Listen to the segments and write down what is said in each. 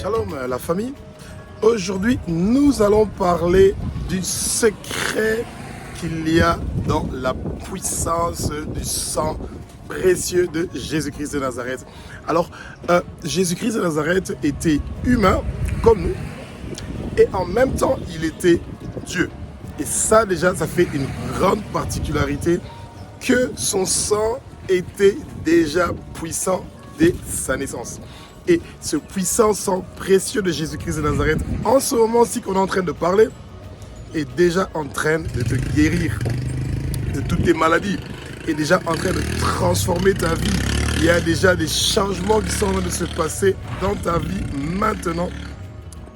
Shalom la famille. Aujourd'hui, nous allons parler du secret qu'il y a dans la puissance du sang précieux de Jésus-Christ de Nazareth. Alors, Jésus-Christ de Nazareth était humain comme nous et en même temps, il était Dieu. Et ça, déjà, ça fait une grande particularité que son sang était déjà puissant dès sa naissance. Et ce puissant sang précieux de Jésus-Christ de Nazareth, en ce moment-ci qu'on est en train de parler, est déjà en train de te guérir de toutes tes maladies, est déjà en train de transformer ta vie. Il y a déjà des changements qui sont en train de se passer dans ta vie maintenant.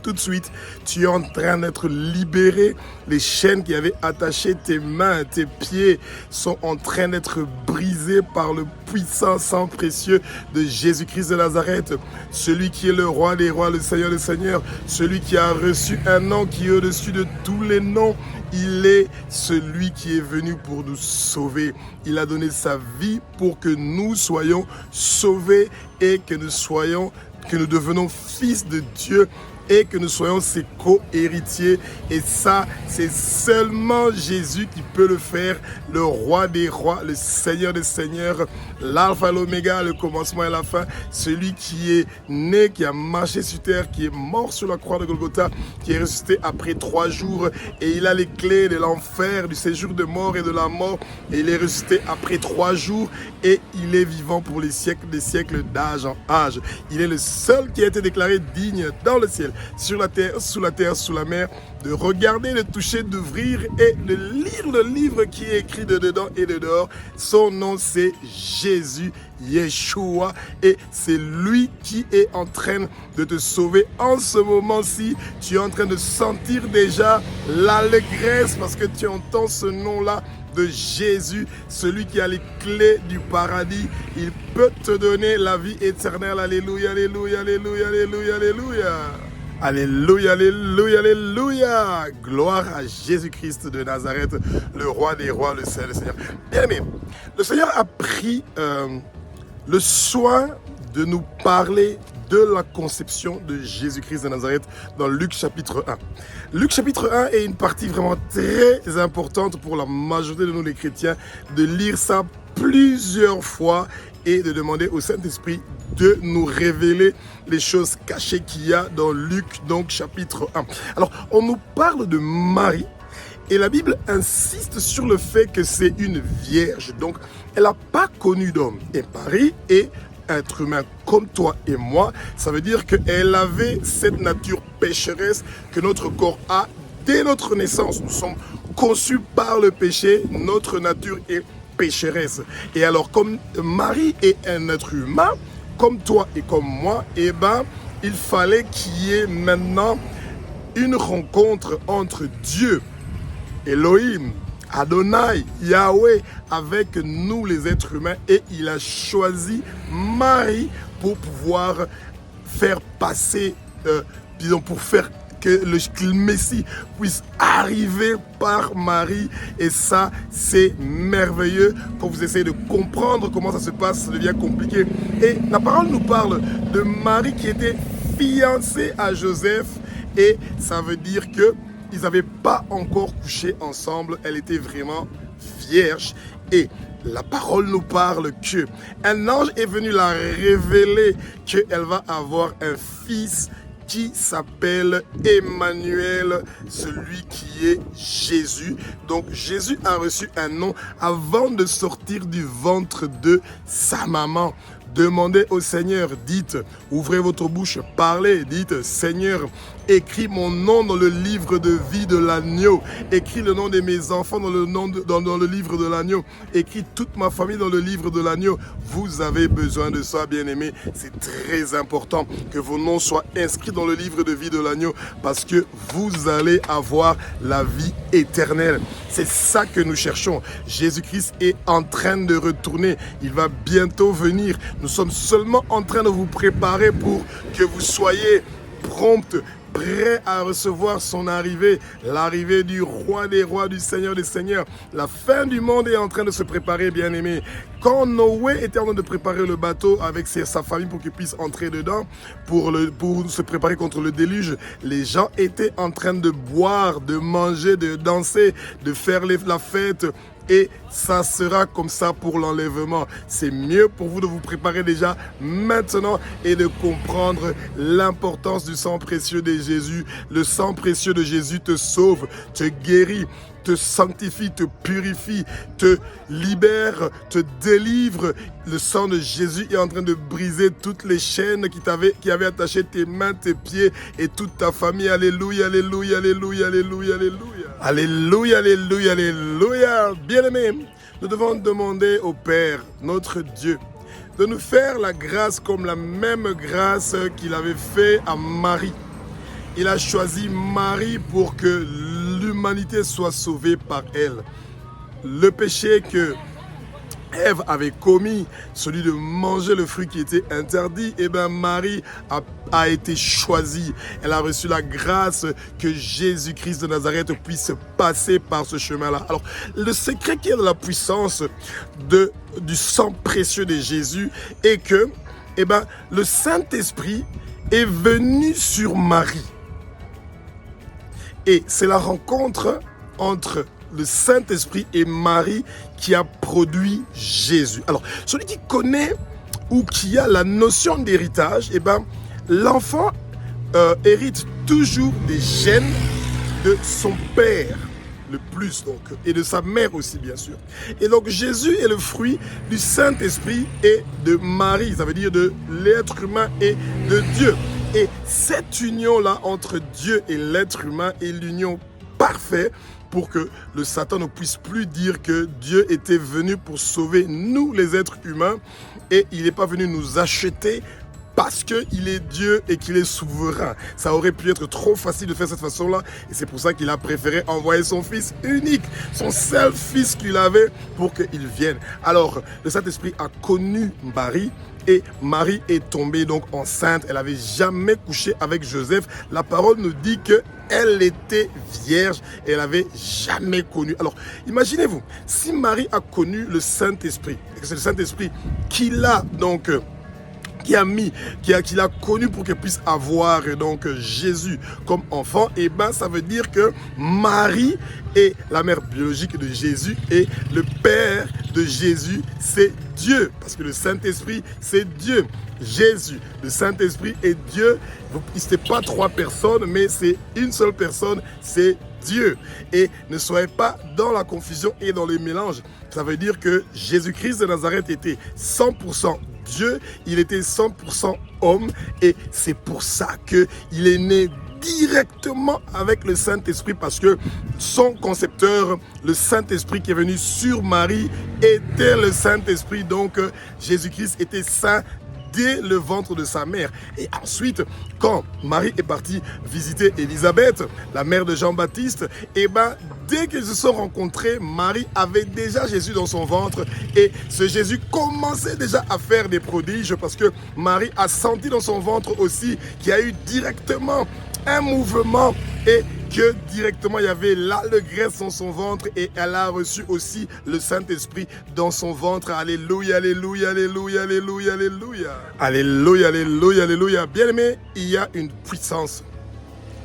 Tout de suite, tu es en train d'être libéré. Les chaînes qui avaient attaché tes mains, tes pieds sont en train d'être brisées par le puissant sang précieux de Jésus-Christ de Nazareth. Celui qui est le roi des rois, le Seigneur des seigneurs, celui qui a reçu un nom qui est au-dessus de tous les noms. Il est celui qui est venu pour nous sauver. Il a donné sa vie pour que nous soyons sauvés et que nous devenons fils de Dieu et que nous soyons ses co-héritiers. Et ça, c'est seulement Jésus qui peut le faire, le roi des rois, le Seigneur des seigneurs, l'alpha et l'oméga, le commencement et la fin, celui qui est né, qui a marché sur terre, qui est mort sur la croix de Golgotha, qui est ressuscité après 3 jours, et il a les clés de l'enfer, du séjour de mort et de la mort, et il est ressuscité après 3 jours, et il est vivant pour les siècles des siècles, d'âge en âge. Il est le seul qui a été déclaré digne dans le ciel, sur la terre, sous la mer, de regarder, de toucher, d'ouvrir et de lire le livre qui est écrit de dedans et de dehors. Son nom, c'est Jésus, Yeshua, et c'est lui qui est en train de te sauver en ce moment-ci. Tu es en train de sentir déjà l'allégresse parce que tu entends ce nom-là de Jésus, celui qui a les clés du paradis. Il peut te donner la vie éternelle. Alléluia, alléluia, alléluia, alléluia, alléluia. Alléluia, alléluia, alléluia. Gloire à Jésus-Christ de Nazareth, le roi des rois, le Seigneur. Bien aimé, le Seigneur a pris le soin de nous parler de la conception de Jésus-Christ de Nazareth dans Luc chapitre 1. Luc chapitre 1 est une partie vraiment très importante pour la majorité de nous les chrétiens, de lire ça plusieurs fois et de demander au Saint-Esprit de nous révéler les choses cachées qu'il y a dans Luc, donc chapitre 1. Alors, on nous parle de Marie et la Bible insiste sur le fait que c'est une vierge, donc elle n'a pas connu d'homme. Et Marie est être humain comme toi et moi, ça veut dire qu'elle avait cette nature pécheresse que notre corps a dès notre naissance. Nous sommes conçus par le péché, notre nature est pécheresse. Et alors, comme Marie est un être humain, comme toi et comme moi, eh ben, il fallait qu'il y ait maintenant une rencontre entre Dieu, Elohim, Adonai, Yahweh, avec nous les êtres humains, et il a choisi Marie pour pouvoir faire passer, pour faire que le Messie puisse arriver par Marie. Et ça, c'est merveilleux. Quand vous essayez de comprendre comment ça se passe, ça devient compliqué. Et la parole nous parle de Marie qui était fiancée à Joseph, et ça veut dire que ils n'avaient pas encore couché ensemble, elle était vraiment vierge. Et la parole nous parle que un ange est venu la révéler qu'elle va avoir un fils qui s'appelle Emmanuel, celui qui est Jésus. Donc Jésus a reçu un nom avant de sortir du ventre de sa maman. Demandez au Seigneur, dites, ouvrez votre bouche, parlez, dites, Seigneur, écris mon nom dans le livre de vie de l'agneau, écris le nom de mes enfants dans le livre de l'agneau, écris toute ma famille dans le livre de l'agneau. Vous avez besoin de ça, bien-aimés. C'est très important que vos noms soient inscrits dans le livre de vie de l'agneau parce que vous allez avoir la vie éternelle. C'est ça que nous cherchons. Jésus-Christ est en train de retourner. Il va bientôt venir. Nous sommes seulement en train de vous préparer pour que vous soyez promptes, prêt à recevoir son arrivée, l'arrivée du roi des rois, du Seigneur des seigneurs. La fin du monde est en train de se préparer, bien-aimés. Quand Noé était en train de préparer le bateau avec sa famille pour qu'il puisse entrer dedans, pour se préparer contre le déluge, les gens étaient en train de boire, de manger, de danser, de faire la fête. Et ça sera comme ça pour l'enlèvement. C'est mieux pour vous de vous préparer déjà maintenant et de comprendre l'importance du sang précieux de Jésus. Le sang précieux de Jésus te sauve, te guérit, te sanctifie, te purifie, te libère, te délivre. Le sang de Jésus est en train de briser toutes les chaînes qui avaient attaché tes mains, tes pieds et toute ta famille. Alléluia, alléluia, alléluia, alléluia, alléluia. Alléluia, alléluia, alléluia. Bien-aimés, nous devons demander au Père, notre Dieu, de nous faire la grâce comme la même grâce qu'il avait fait à Marie. Il a choisi Marie pour que l'humanité soit sauvée par elle. Le péché que Ève avait commis, celui de manger le fruit qui était interdit, et bien Marie a été choisie. Elle a reçu la grâce que Jésus-Christ de Nazareth puisse passer par ce chemin-là. Alors, le secret qui est de la puissance du sang précieux de Jésus est que le Saint-Esprit est venu sur Marie. Et c'est la rencontre entre le Saint-Esprit et Marie qui a produit Jésus. Alors, celui qui connaît ou qui a la notion d'héritage, l'enfant hérite toujours des gènes de son père, le plus donc, et de sa mère aussi bien sûr. Et donc Jésus est le fruit du Saint-Esprit et de Marie, ça veut dire de l'être humain et de Dieu. Et cette union-là entre Dieu et l'être humain est l'union parfaite pour que le Satan ne puisse plus dire que Dieu était venu pour sauver nous les êtres humains et il n'est pas venu nous acheter parce qu'il est Dieu et qu'il est souverain. Ça aurait pu être trop facile de faire cette façon-là et c'est pour ça qu'il a préféré envoyer son fils unique, son seul fils qu'il avait pour qu'il vienne. Alors, le Saint-Esprit a connu Marie et Marie est tombée donc enceinte. Elle n'avait jamais couché avec Joseph. La parole nous dit qu'elle était vierge et elle n'avait jamais connu. Alors, imaginez-vous, si Marie a connu le Saint-Esprit, et que c'est le Saint-Esprit qui l'a donc qu'il a connu pour qu'elle puisse avoir donc Jésus comme enfant, et ça veut dire que Marie est la mère biologique de Jésus et le père de Jésus c'est Dieu, parce que le Saint-Esprit c'est Dieu. Jésus, le Saint-Esprit est Dieu. Ce n'est pas trois personnes, mais c'est une seule personne, c'est Dieu. Et ne soyez pas dans la confusion et dans les mélanges. Ça veut dire que Jésus-Christ de Nazareth était 100% Dieu, il était 100% homme et c'est pour ça qu'il est né directement avec le Saint-Esprit parce que son concepteur, le Saint-Esprit qui est venu sur Marie, était le Saint-Esprit. Donc Jésus-Christ était saint dès le ventre de sa mère. Et ensuite, quand Marie est partie visiter Élisabeth, la mère de Jean-Baptiste, dès qu'ils se sont rencontrés, Marie avait déjà Jésus dans son ventre et ce Jésus commençait déjà à faire des prodiges parce que Marie a senti dans son ventre aussi qu'il y a eu directement un mouvement et que directement il y avait l'allégresse dans son ventre et elle a reçu aussi le Saint-Esprit dans son ventre. Alléluia, alléluia, alléluia, alléluia, alléluia. Alléluia, alléluia, alléluia. Bien aimé, il y a une puissance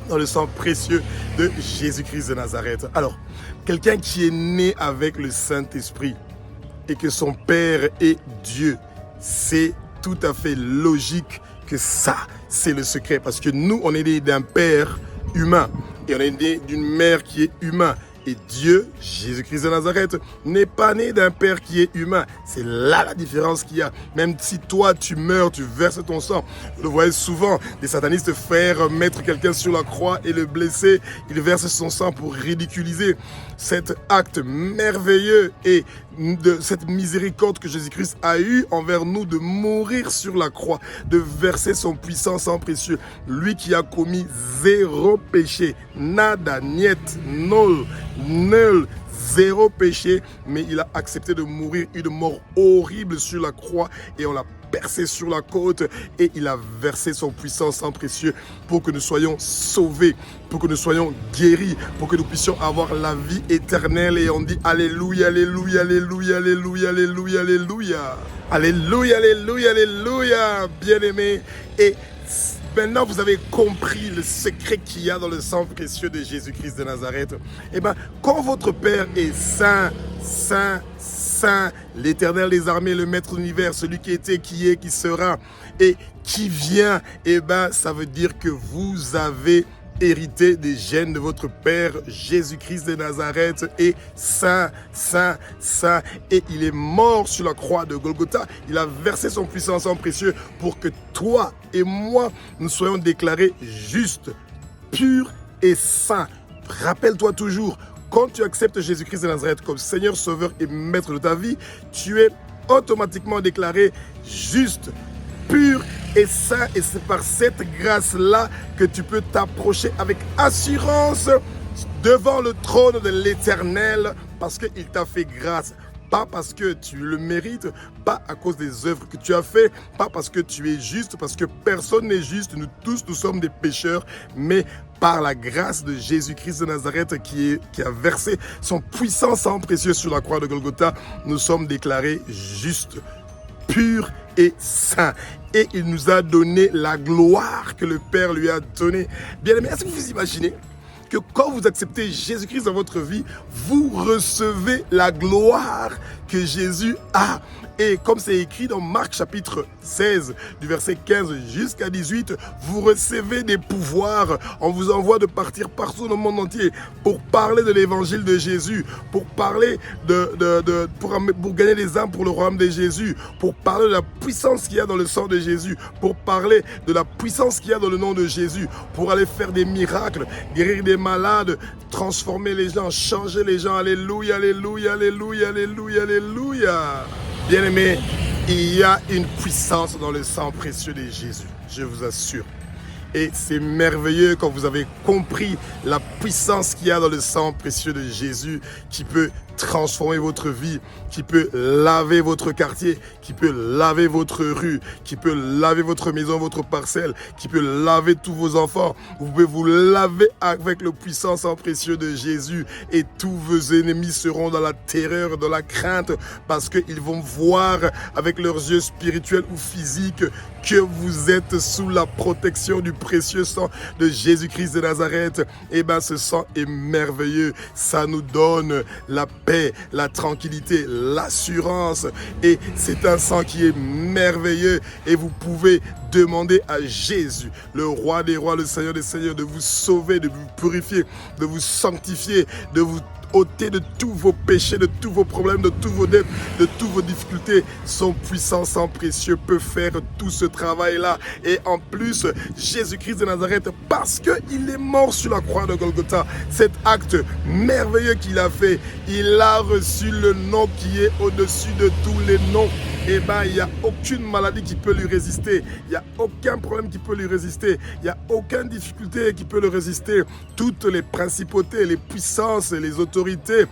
dans le sang précieux de Jésus-Christ de Nazareth. Alors, quelqu'un qui est né avec le Saint-Esprit et que son Père est Dieu, c'est tout à fait logique que ça, c'est le secret. Parce que nous, on est né d'un Père humain et on est né d'une mère qui est humain. Et Dieu, Jésus-Christ de Nazareth, n'est pas né d'un père qui est humain. C'est là la différence qu'il y a. Même si toi, tu meurs, tu verses ton sang. Vous le voyez souvent, les satanistes faire mettre quelqu'un sur la croix et le blesser. Il verse son sang pour ridiculiser cet acte merveilleux et de cette miséricorde que Jésus-Christ a eu envers nous de mourir sur la croix, de verser son puissant sang précieux. Lui qui a commis zéro péché, nada, niet, nul, zéro péché, mais il a accepté de mourir une mort horrible sur la croix et on l'a percé sur la côte et il a versé son puissant sang précieux pour que nous soyons sauvés, pour que nous soyons guéris, pour que nous puissions avoir la vie éternelle. Et on dit alléluia, alléluia, alléluia, alléluia, alléluia, alléluia. Alléluia, alléluia, alléluia, bien-aimés. Et maintenant, vous avez compris le secret qu'il y a dans le sang précieux de Jésus-Christ de Nazareth. Eh bien, quand votre Père est saint, saint, saint, l'Éternel des armées, le Maître de l'univers, celui qui était, qui est, qui sera et qui vient, eh bien, ça veut dire que vous avez hérité des gènes de votre Père Jésus-Christ de Nazareth est saint, saint, saint. Et il est mort sur la croix de Golgotha. Il a versé son puissant sang précieux pour que toi et moi, nous soyons déclarés justes, purs et saints. Rappelle-toi toujours, quand tu acceptes Jésus-Christ de Nazareth comme Seigneur, Sauveur et Maître de ta vie, tu es automatiquement déclaré juste, pur et saint, et c'est par cette grâce-là que tu peux t'approcher avec assurance devant le trône de l'Éternel, parce qu'il t'a fait grâce. Pas parce que tu le mérites, pas à cause des œuvres que tu as fait, pas parce que tu es juste, parce que personne n'est juste, nous tous nous sommes des pécheurs, mais par la grâce de Jésus-Christ de Nazareth qui a versé son puissant sang précieux sur la croix de Golgotha, nous sommes déclarés justes, purs et saint. Et il nous a donné la gloire que le Père lui a donnée. Bien aimé, est-ce que vous imaginez que quand vous acceptez Jésus-Christ dans votre vie, vous recevez la gloire que Jésus a? Et comme c'est écrit dans Marc chapitre 16, du verset 15 jusqu'à 18, vous recevez des pouvoirs. On vous envoie de partir partout dans le monde entier pour parler de l'évangile de Jésus, pour parler pour gagner des âmes pour le royaume de Jésus, pour parler de la puissance qu'il y a dans le sang de Jésus, pour parler de la puissance qu'il y a dans le nom de Jésus, pour aller faire des miracles, guérir des malades, transformer les gens, changer les gens. Alléluia, alléluia, alléluia, alléluia, alléluia. Bien-aimés, il y a une puissance dans le sang précieux de Jésus, je vous assure. Et c'est merveilleux quand vous avez compris la puissance qu'il y a dans le sang précieux de Jésus qui peut transformer votre vie, qui peut laver votre quartier, qui peut laver votre rue, qui peut laver votre maison, votre parcelle, qui peut laver tous vos enfants. Vous pouvez vous laver avec le puissant sang précieux de Jésus et tous vos ennemis seront dans la terreur, dans la crainte parce qu'ils vont voir avec leurs yeux spirituels ou physiques que vous êtes sous la protection du précieux sang de Jésus-Christ de Nazareth. Et bien ce sang est merveilleux, ça nous donne la paix, la tranquillité, l'assurance. Et c'est un sang qui est merveilleux. Et vous pouvez demander à Jésus, le roi des rois, le Seigneur des seigneurs, de vous sauver, de vous purifier, de vous sanctifier, de vous ôter de tous vos péchés, de tous vos problèmes, de tous vos dettes, de toutes vos difficultés. Son puissant sang précieux peut faire tout ce travail-là. Et en plus, Jésus-Christ de Nazareth, parce qu'il est mort sur la croix de Golgotha, cet acte merveilleux qu'il a fait, il a reçu le nom qui est au-dessus de tous les noms. Eh bien, il n'y a aucune maladie qui peut lui résister. Il n'y a aucun problème qui peut lui résister. Il n'y a aucune difficulté qui peut le résister. Toutes les principautés, les puissances, les autorités,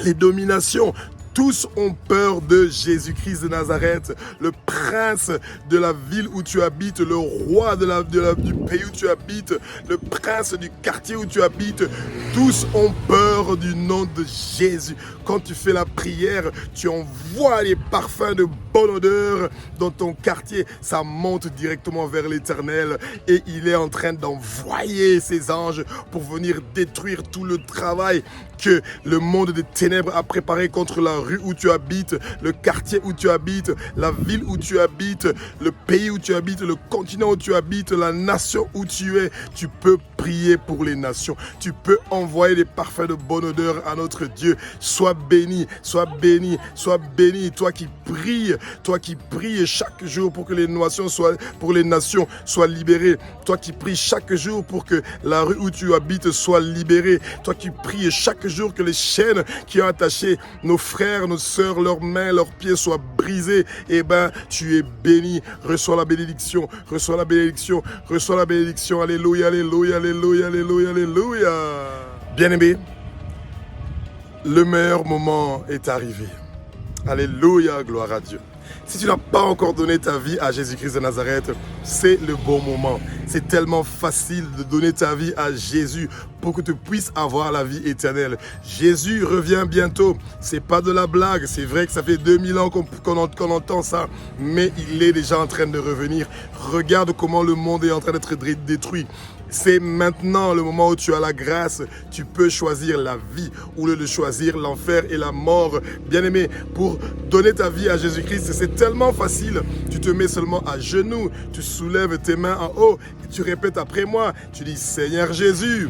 les dominations, tous ont peur de Jésus-Christ de Nazareth, le prince de la ville où tu habites, le roi du pays où tu habites, le prince du quartier où tu habites. Tous ont peur du nom de Jésus. Quand tu fais la prière, tu envoies les parfums de bonne odeur dans ton quartier. Ça monte directement vers l'Éternel et il est en train d'envoyer ses anges pour venir détruire tout le travail que le monde des ténèbres a préparé contre la rue où tu habites, le quartier où tu habites, la ville où tu habites, le pays où tu habites, le continent où tu habites, la nation où tu es. Tu peux prier pour les nations. Tu peux envoyer des parfums de bonne odeur à notre Dieu. Sois béni, sois béni, sois béni. Toi qui pries chaque jour pour que les nations soient libérées. Toi qui pries chaque jour pour que la rue où tu habites soit libérée. Toi qui pries chaque jour que les chaînes qui ont attaché nos frères, nos sœurs, leurs mains, leurs pieds soient brisées. Eh bien, tu es béni. Reçois la bénédiction, reçois la bénédiction, reçois la bénédiction. Alléluia, alléluia, alléluia, alléluia, alléluia. Bien-aimé, le meilleur moment est arrivé. Alléluia, gloire à Dieu. Si tu n'as pas encore donné ta vie à Jésus-Christ de Nazareth, c'est le bon moment. C'est tellement facile de donner ta vie à Jésus pour que tu puisses avoir la vie éternelle. Jésus revient bientôt. C'est pas de la blague. C'est vrai que ça fait 2000 ans qu'on entend ça, mais il est déjà en train de revenir. Regarde comment le monde est en train d'être détruit. C'est maintenant le moment où tu as la grâce. Tu peux choisir la vie ou de choisir l'enfer et la mort. Bien-aimé, pour donner ta vie à Jésus-Christ, c'est tellement facile. Tu te mets seulement à genoux, tu soulèves tes mains en haut et tu répètes après moi. Tu dis, Seigneur Jésus,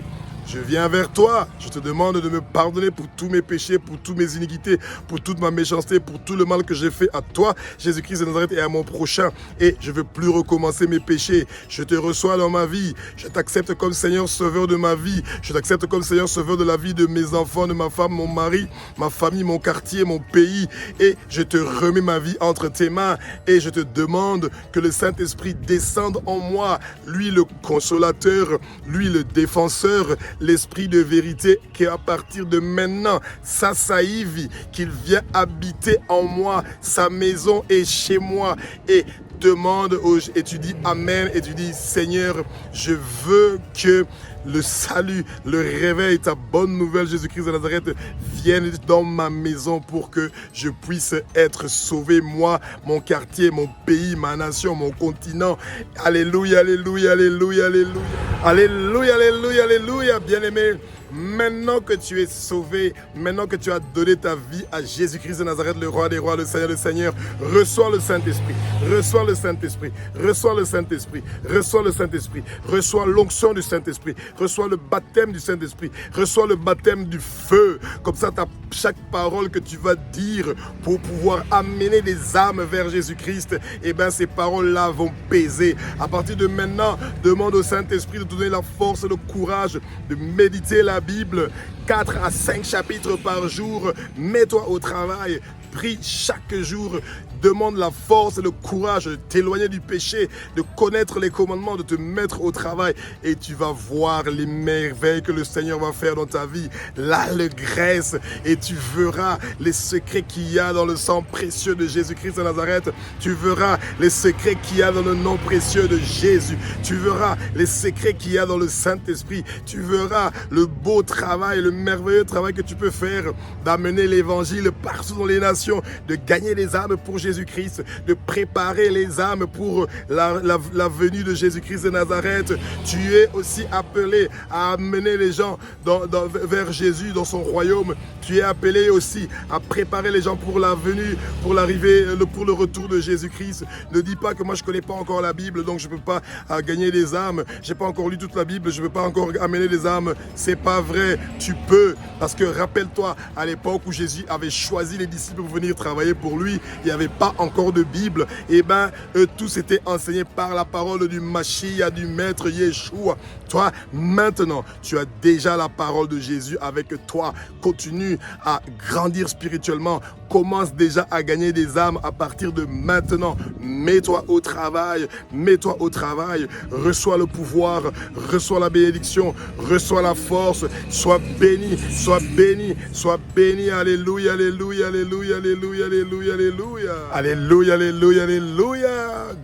je viens vers toi, je te demande de me pardonner pour tous mes péchés, pour toutes mes iniquités, pour toute ma méchanceté, pour tout le mal que j'ai fait à toi, Jésus-Christ de Nazareth, et à mon prochain. Et je ne veux plus recommencer mes péchés. Je te reçois dans ma vie. Je t'accepte comme Seigneur Sauveur de ma vie. Je t'accepte comme Seigneur Sauveur de la vie de mes enfants, de ma femme, mon mari, ma famille, mon quartier, mon pays. Et je te remets ma vie entre tes mains. Et je te demande que le Saint-Esprit descende en moi. Lui, le consolateur, lui, le défenseur, l'esprit de vérité qui à partir de maintenant, sa saïve, qu'il vient habiter en moi, sa maison est chez moi et demande et tu dis Amen et tu dis Seigneur, je veux que le salut, le réveil, ta bonne nouvelle Jésus-Christ de Nazareth vienne dans ma maison pour que je puisse être sauvé, moi, mon quartier, mon pays, ma nation, mon continent. Alléluia, alléluia, alléluia, alléluia. Alléluia, alléluia, alléluia, bien-aimé. Maintenant que tu es sauvé, maintenant que tu as donné ta vie à Jésus-Christ de Nazareth, le roi des rois, le Seigneur, reçois le Saint-Esprit, reçois le Saint-Esprit, reçois le Saint-Esprit, reçois le Saint-Esprit, reçois l'onction du Saint-Esprit, reçois le baptême du Saint-Esprit, reçois le baptême du feu. Comme ça, chaque parole que tu vas dire pour pouvoir amener des âmes vers Jésus-Christ, eh bien, ces paroles-là vont peser. À partir de maintenant, demande au Saint-Esprit de te donner la force et le courage de méditer la Bible, 4 à 5 chapitres par jour. Mets-toi au travail, prie chaque jour, demande la force et le courage de t'éloigner du péché, de connaître les commandements, de te mettre au travail et tu vas voir les merveilles que le Seigneur va faire dans ta vie, l'allégresse, et tu verras les secrets qu'il y a dans le sang précieux de Jésus-Christ de Nazareth. Tu verras les secrets qu'il y a dans le nom précieux de Jésus. Tu verras les secrets qu'il y a dans le Saint-Esprit. Tu verras le beau travail, le merveilleux travail que tu peux faire d'amener l'évangile partout dans les nations, de gagner les âmes pour Jésus-Christ, de préparer les âmes pour la venue de Jésus-Christ de Nazareth. Tu es aussi appelé à amener les gens vers Jésus dans son royaume. Tu es appelé aussi à préparer les gens pour la venue, pour l'arrivée, pour le retour de Jésus-Christ. Ne dis pas que moi je ne connais pas encore la Bible, donc je ne peux pas gagner des âmes. Je n'ai pas encore lu toute la Bible, je ne peux pas encore amener des âmes. C'est pas vrai, tu peux. Parce que rappelle-toi, à l'époque où Jésus avait choisi les disciples pour venir travailler pour lui, il n'y avait pas encore de Bible. Et bien, tous étaient enseignés par la parole du Mashiach, du Maître Yeshua. Toi, maintenant, tu as déjà la parole de Jésus avec toi. Continue à grandir spirituellement. Commence déjà à gagner des âmes à partir de maintenant. Mets-toi au travail. Mets-toi au travail. Reçois le pouvoir. Reçois la bénédiction. Reçois la force. Sois béni. Sois béni. Sois béni. Alléluia, alléluia, alléluia, alléluia, alléluia, alléluia. Alléluia, alléluia, alléluia.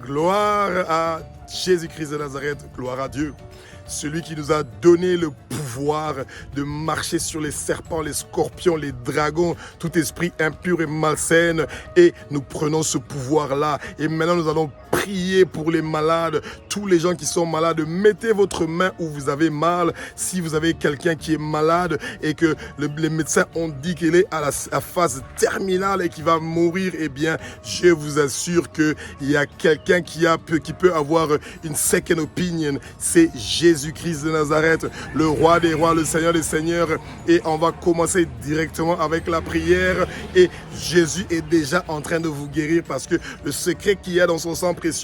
Gloire à Jésus-Christ de Nazareth. Gloire à Dieu. Celui qui nous a donné le pouvoir de marcher sur les serpents, les scorpions, les dragons, tout esprit impur et malsain. Et nous prenons ce pouvoir-là. Et maintenant, nous allons prier pour les malades, tous les gens qui sont malades. Mettez votre main où vous avez mal. Si vous avez quelqu'un qui est malade et que les médecins ont dit qu'il est à la phase terminale et qu'il va mourir, eh bien, je vous assure qu'il y a quelqu'un qui peut avoir une second opinion. C'est Jésus-Christ de Nazareth, le roi des rois, le Seigneur des seigneurs. Et on va commencer directement avec la prière. Et Jésus est déjà en train de vous guérir parce que le secret qu'il y a dans son sang précieux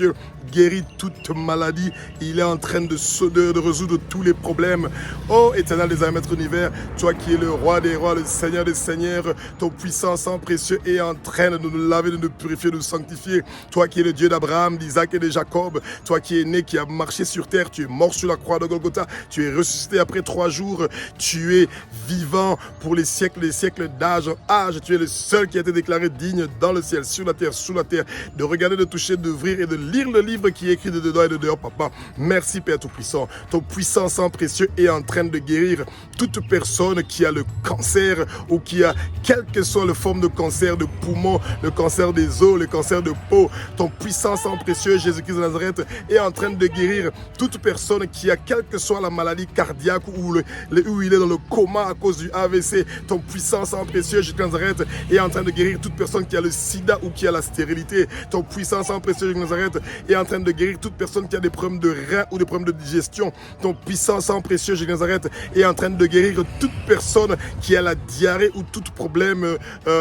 guérir toute maladie. Il est en train de résoudre tous les problèmes. Oh, éternel des armées, maître univers, toi qui es le roi des rois, le seigneur des seigneurs, ton puissant sang précieux est en train de nous laver, de nous purifier, de nous sanctifier. Toi qui es le Dieu d'Abraham, d'Isaac et de Jacob, toi qui es né, qui a marché sur terre, tu es mort sur la croix de Golgotha, tu es ressuscité après 3 jours, tu es vivant pour les siècles d'âge en âge, tu es le seul qui a été déclaré digne dans le ciel, sur la terre, sous la terre, de regarder, de toucher, d'ouvrir et de lire le livre qui est écrit de dedans et de dehors, papa. Merci Père Tout-Puissant, ton puissant sang précieux est en train de guérir toute personne qui a le cancer ou qui a quelle que soit la forme de cancer de poumon, le cancer des os, le cancer de peau. Ton puissant sang précieux, Jésus-Christ de Nazareth, est en train de guérir toute personne qui a quelle que soit la maladie cardiaque ou où il est dans le coma à cause du AVC. Ton puissant sang précieux, Jésus-Christ de Nazareth, est en train de guérir toute personne qui a le sida ou qui a la stérilité. Ton puissant sang précieux, Jésus-Christ de Nazareth, est en train de guérir toute personne qui a des problèmes de reins ou des problèmes de digestion. Ton puissant sang précieux, Jésus-Christ de Nazareth, est en train de guérir toute personne qui a la diarrhée ou tout problème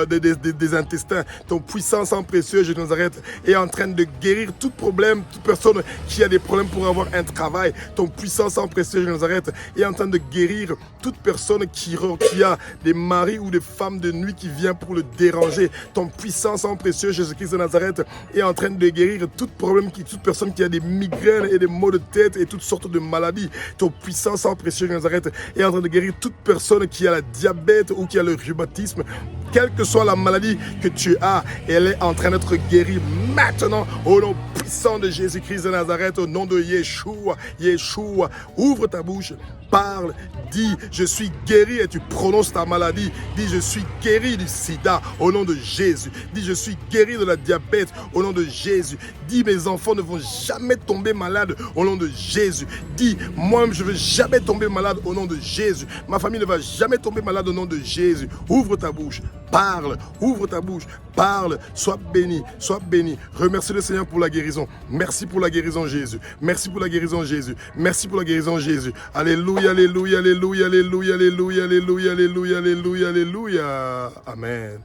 des intestins. Ton puissant sang précieux, Jésus de Nazareth, est en train de guérir tout problème, toute personne qui a des problèmes pour avoir un travail. Ton puissant sang précieux, Jésus de Nazareth, est en train de guérir toute personne qui a des maris ou des femmes de nuit qui viennent pour le déranger. Ton puissant sang précieux, Jésus-Christ de Nazareth, est en train de guérir toute personne qui a des migraines et des maux de tête et toutes sortes de maladies. Ton puissant sang précieux, Jésus de Nazareth, est en train de guérir toute personne qui a la diabète ou qui a le rhumatisme. Quelle que soit la maladie que tu as, elle est en train d'être guérie maintenant au nom puissant de Jésus-Christ de Nazareth, au nom de Yeshua. Yeshua, ouvre ta bouche, parle, dis je suis guéri et tu prononces ta maladie. Dis je suis guéri du sida au nom de Jésus. Dis je suis guéri de la diabète au nom de Jésus. Dis mes enfants ne vont jamais tomber malades au nom de Jésus. Dis moi-même je ne vais jamais tomber malade au nom de Jésus. Ma famille ne va jamais tomber malade au nom de Jésus. Ouvre ta bouche. Parle, ouvre ta bouche, parle, sois béni, sois béni. Remercie le Seigneur pour la guérison. Merci pour la guérison Jésus. Merci pour la guérison Jésus. Merci pour la guérison Jésus. Alléluia, alléluia, alléluia, alléluia, alléluia, alléluia, alléluia, alléluia, alléluia. Amen.